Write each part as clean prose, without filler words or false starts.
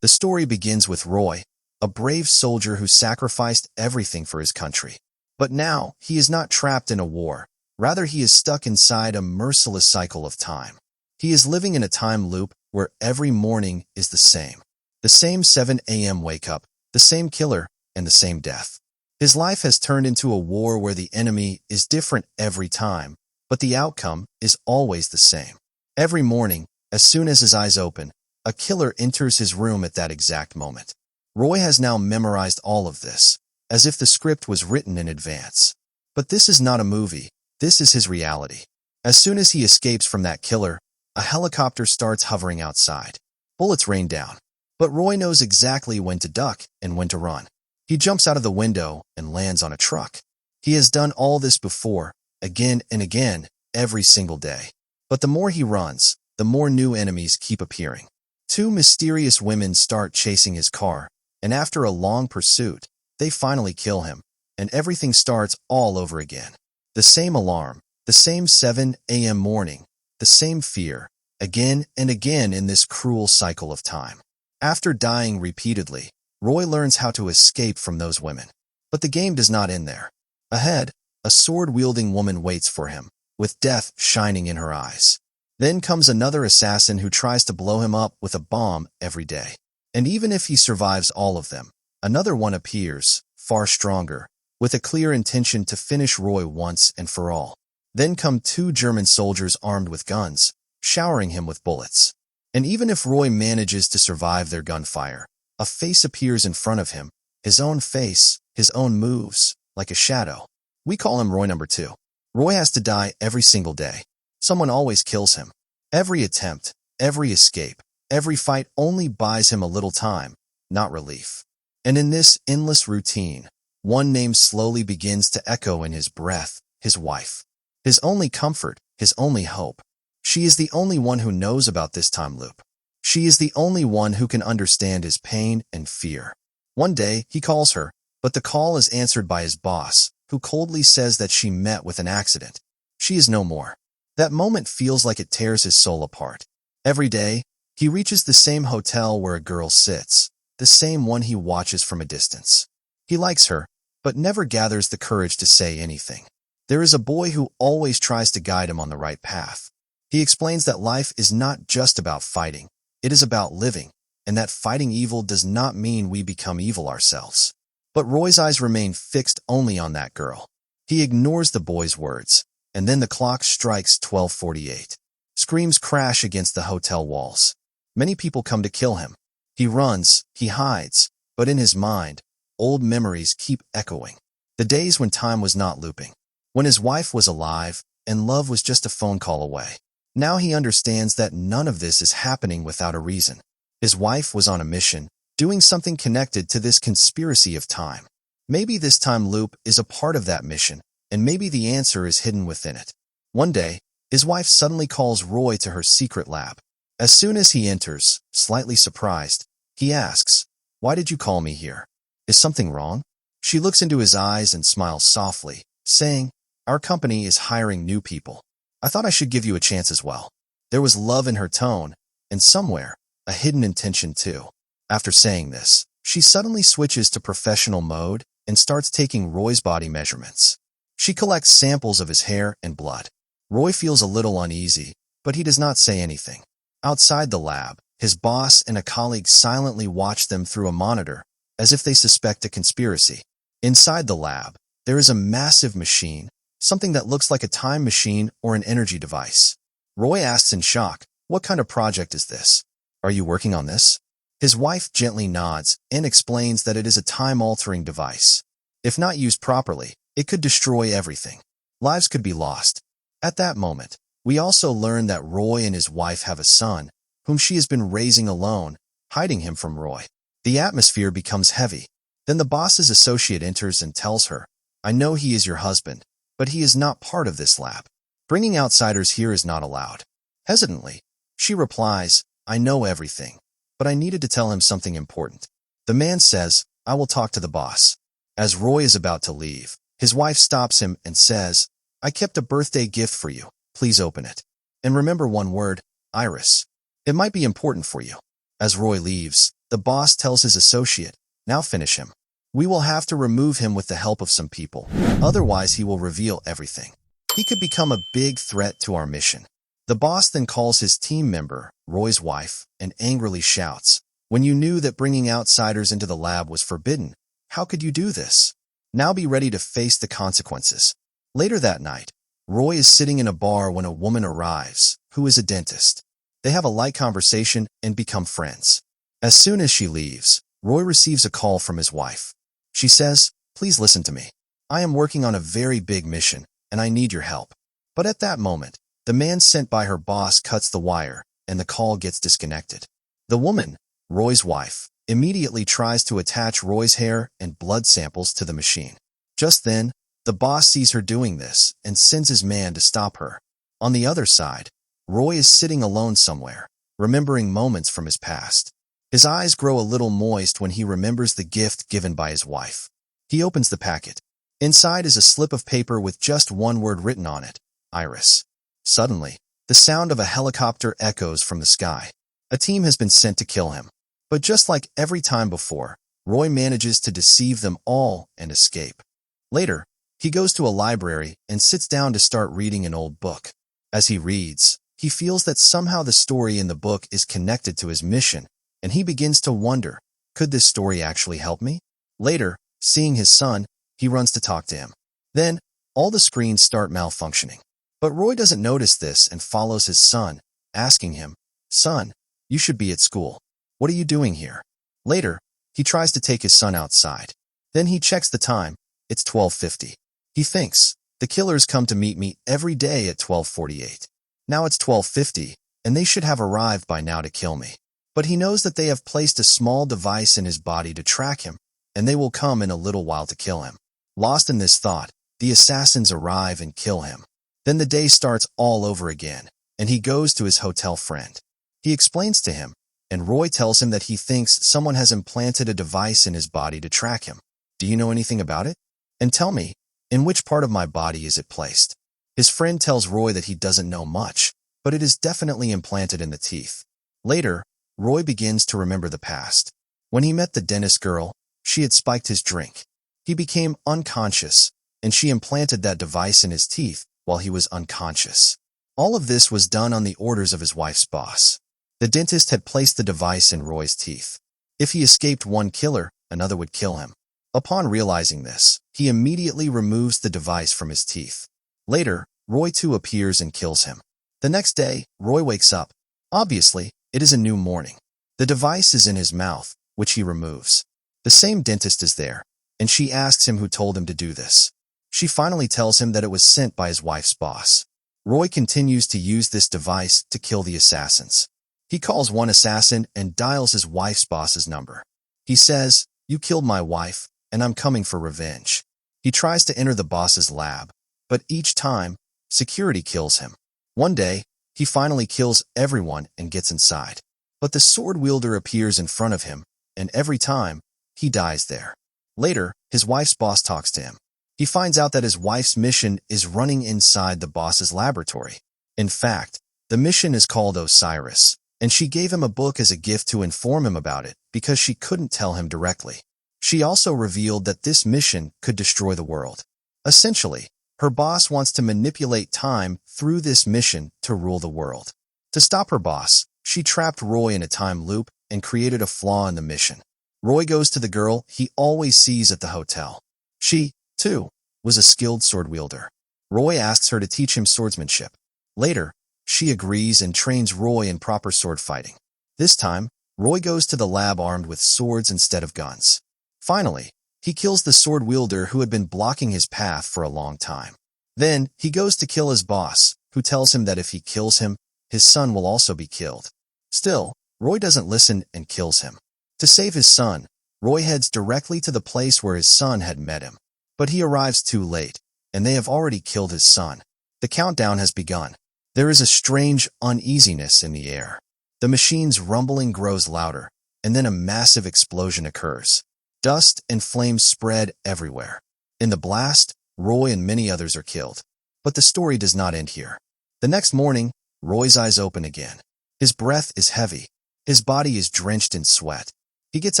The story begins with Roy, a brave soldier who sacrificed everything for his country. But now, he is not trapped in a war. Rather, he is stuck inside a merciless cycle of time. He is living in a time loop where every morning is the same. The same 7 a.m. wake-up, the same killer, and the same death. His life has turned into a war where the enemy is different every time, but the outcome is always the same. Every morning, as soon as his eyes open, a killer enters his room at that exact moment. Roy has now memorized all of this, as if the script was written in advance. But this is not a movie, this is his reality. As soon as he escapes from that killer, a helicopter starts hovering outside. Bullets rain down. But Roy knows exactly when to duck and when to run. He jumps out of the window and lands on a truck. He has done all this before, again and again, every single day. But the more he runs, the more new enemies keep appearing. 2 mysterious women start chasing his car, and after a long pursuit, they finally kill him, and everything starts all over again. The same alarm, the same 7 a.m. morning, the same fear, again and again in this cruel cycle of time. After dying repeatedly, Roy learns how to escape from those women. But the game does not end there. Ahead, a sword-wielding woman waits for him, with death shining in her eyes. Then comes another assassin who tries to blow him up with a bomb every day. And even if he survives all of them, another one appears, far stronger, with a clear intention to finish Roy once and for all. Then come 2 German soldiers armed with guns, showering him with bullets. And even if Roy manages to survive their gunfire, a face appears in front of him, his own face, his own moves, like a shadow. We call him Roy number 2. Roy has to die every single day. Someone always kills him. Every attempt, every escape, every fight only buys him a little time, not relief. And in this endless routine, one name slowly begins to echo in his breath, his wife. His only comfort, his only hope. She is the only one who knows about this time loop. She is the only one who can understand his pain and fear. One day, he calls her, but the call is answered by his boss, who coldly says that she met with an accident. She is no more. That moment feels like it tears his soul apart. Every day, he reaches the same hotel where a girl sits, the same one he watches from a distance. He likes her, but never gathers the courage to say anything. There is a boy who always tries to guide him on the right path. He explains that life is not just about fighting, it is about living, and that fighting evil does not mean we become evil ourselves. But Roy's eyes remain fixed only on that girl. He ignores the boy's words, and then the clock strikes 12:48. Screams crash against the hotel walls. Many people come to kill him. He runs, he hides, but in his mind, old memories keep echoing. The days when time was not looping, when his wife was alive, and love was just a phone call away. Now he understands that none of this is happening without a reason. His wife was on a mission, doing something connected to this conspiracy of time. Maybe this time loop is a part of that mission, and maybe the answer is hidden within it. One day, his wife suddenly calls Roy to her secret lab. As soon as he enters, slightly surprised, he asks, "Why did you call me here? Is something wrong?" She looks into his eyes and smiles softly, saying, "Our company is hiring new people. I thought I should give you a chance as well." There was love in her tone, and somewhere, a hidden intention too. After saying this, she suddenly switches to professional mode and starts taking Roy's body measurements. She collects samples of his hair and blood. Roy feels a little uneasy, but he does not say anything. Outside the lab, his boss and a colleague silently watch them through a monitor, as if they suspect a conspiracy. Inside the lab, there is a massive machine, something that looks like a time machine or an energy device. Roy asks in shock, "What kind of project is this? Are you working on this?" His wife gently nods and explains that it is a time-altering device. If not used properly, it could destroy everything. Lives could be lost. At that moment, we also learn that Roy and his wife have a son, whom she has been raising alone, hiding him from Roy. The atmosphere becomes heavy. Then the boss's associate enters and tells her, "I know he is your husband, but he is not part of this lab. Bringing outsiders here is not allowed." Hesitantly, she replies, "I know everything, but I needed to tell him something important." The man says, "I will talk to the boss." As Roy is about to leave, his wife stops him and says, "I kept a birthday gift for you. Please open it. And remember one word, Iris. It might be important for you." As Roy leaves, The boss tells his associate, "Now finish him. We will have to remove him with the help of some people. Otherwise, he will reveal everything. He could become a big threat to our mission." The boss then calls his team member, Roy's wife, and angrily shouts, "When you knew that bringing outsiders into the lab was forbidden, how could you do this? Now be ready to face the consequences." Later that night, Roy is sitting in a bar when a woman arrives, who is a dentist. They have a light conversation and become friends. As soon as she leaves, Roy receives a call from his wife. She says, "Please listen to me. I am working on a very big mission, and I need your help." But at that moment, the man sent by her boss cuts the wire, and the call gets disconnected. The woman, Roy's wife, immediately tries to attach Roy's hair and blood samples to the machine. Just then, the boss sees her doing this and sends his man to stop her. On the other side, Roy is sitting alone somewhere, remembering moments from his past. His eyes grow a little moist when he remembers the gift given by his wife. He opens the packet. Inside is a slip of paper with just one word written on it, Iris. Suddenly, the sound of a helicopter echoes from the sky. A team has been sent to kill him. But just like every time before, Roy manages to deceive them all and escape. Later, he goes to a library and sits down to start reading an old book. As he reads, he feels that somehow the story in the book is connected to his mission, and he begins to wonder, could this story actually help me? Later, seeing his son, he runs to talk to him. Then, all the screens start malfunctioning. But Roy doesn't notice this and follows his son, asking him, "Son, you should be at school. What are you doing here?" Later, he tries to take his son outside. Then he checks the time. It's 12:50. He thinks, the killers come to meet me every day at 12:48. Now it's 12:50, and they should have arrived by now to kill me. But he knows that they have placed a small device in his body to track him, and they will come in a little while to kill him. Lost in this thought, the assassins arrive and kill him. Then the day starts all over again, and he goes to his hotel friend. He explains to him, and Roy tells him that he thinks someone has implanted a device in his body to track him. "Do you know anything about it? And tell me, in which part of my body is it placed?" His friend tells Roy that he doesn't know much, but it is definitely implanted in the teeth. Later, Roy begins to remember the past. When he met the dentist girl, she had spiked his drink. He became unconscious, and she implanted that device in his teeth while he was unconscious. All of this was done on the orders of his wife's boss. The dentist had placed the device in Roy's teeth. If he escaped one killer, another would kill him. Upon realizing this, he immediately removes the device from his teeth. Later, Roy too appears and kills him. The next day, Roy wakes up. Obviously, it is a new morning. The device is in his mouth, which he removes. The same dentist is there, and she asks him who told him to do this. She finally tells him that it was sent by his wife's boss. Roy continues to use this device to kill the assassins. He calls one assassin and dials his wife's boss's number. He says, "You killed my wife, and I'm coming for revenge." He tries to enter the boss's lab, but each time, security kills him. One day, he finally kills everyone and gets inside. But the sword wielder appears in front of him, and every time, he dies there. Later, his wife's boss talks to him. He finds out that his wife's mission is running inside the boss's laboratory. In fact, the mission is called Osiris, and she gave him a book as a gift to inform him about it because she couldn't tell him directly. She also revealed that this mission could destroy the world. Essentially, her boss wants to manipulate time through this mission to rule the world. To stop her boss, she trapped Roy in a time loop and created a flaw in the mission. Roy goes to the girl he always sees at the hotel. She, too, was a skilled sword wielder. Roy asks her to teach him swordsmanship. Later, she agrees and trains Roy in proper sword fighting. This time, Roy goes to the lab armed with swords instead of guns. Finally, he kills the sword wielder who had been blocking his path for a long time. Then, he goes to kill his boss, who tells him that if he kills him, his son will also be killed. Still, Roy doesn't listen and kills him. To save his son, Roy heads directly to the place where his son had met him. But he arrives too late, and they have already killed his son. The countdown has begun. There is a strange uneasiness in the air. The machine's rumbling grows louder, and then a massive explosion occurs. Dust and flames spread everywhere. In the blast, Roy and many others are killed. But the story does not end here. The next morning, Roy's eyes open again. His breath is heavy. His body is drenched in sweat. He gets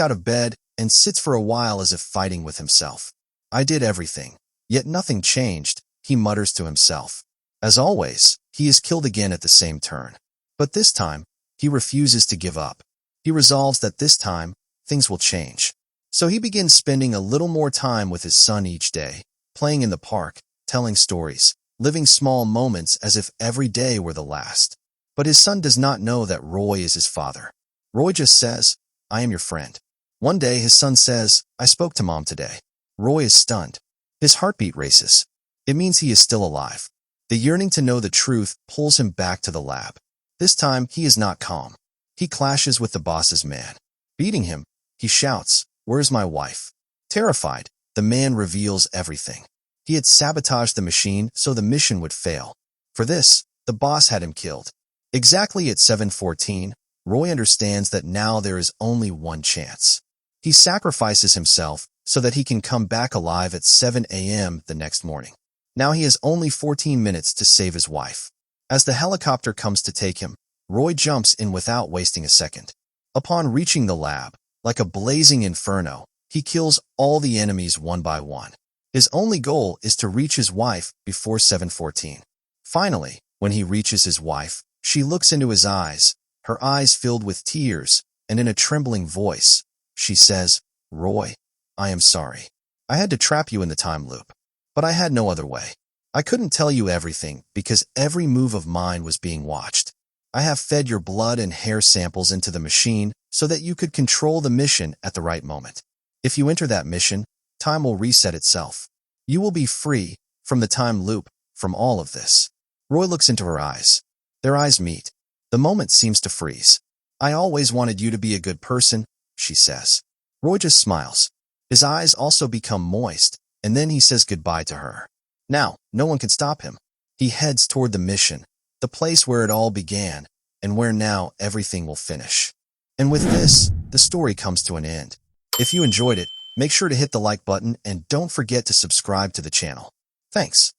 out of bed and sits for a while as if fighting with himself. I did everything, yet nothing changed, he mutters to himself. As always, he is killed again at the same turn. But this time, he refuses to give up. He resolves that this time, things will change. So he begins spending a little more time with his son each day, playing in the park, telling stories, living small moments as if every day were the last. But his son does not know that Roy is his father. Roy just says, "I am your friend." One day, his son says, "I spoke to Mom today." Roy is stunned. His heartbeat races. It means he is still alive. The yearning to know the truth pulls him back to the lab. This time, he is not calm. He clashes with the boss's man. Beating him, he shouts, "Where's my wife?" Terrified, the man reveals everything. He had sabotaged the machine so the mission would fail. For this, the boss had him killed. Exactly at 7:14, Roy understands that now there is only one chance. He sacrifices himself so that he can come back alive at 7 a.m. the next morning. Now he has only 14 minutes to save his wife. As the helicopter comes to take him, Roy jumps in without wasting a second. Upon reaching the lab, like a blazing inferno, he kills all the enemies one by one. His only goal is to reach his wife before 7:14. Finally, when he reaches his wife, she looks into his eyes, her eyes filled with tears, and in a trembling voice, she says, "Roy, I am sorry. I had to trap you in the time loop. But I had no other way. I couldn't tell you everything because every move of mine was being watched. I have fed your blood and hair samples into the machine so that you could control the mission at the right moment. If you enter that mission, time will reset itself. You will be free from the time loop, from all of this." Roy looks into her eyes. Their eyes meet. The moment seems to freeze. "I always wanted you to be a good person," she says. Roy just smiles. His eyes also become moist, and then he says goodbye to her. Now, no one can stop him. He heads toward the mission, the place where it all began, and where now everything will finish. And with this, the story comes to an end. If you enjoyed it, make sure to hit the like button and don't forget to subscribe to the channel. Thanks.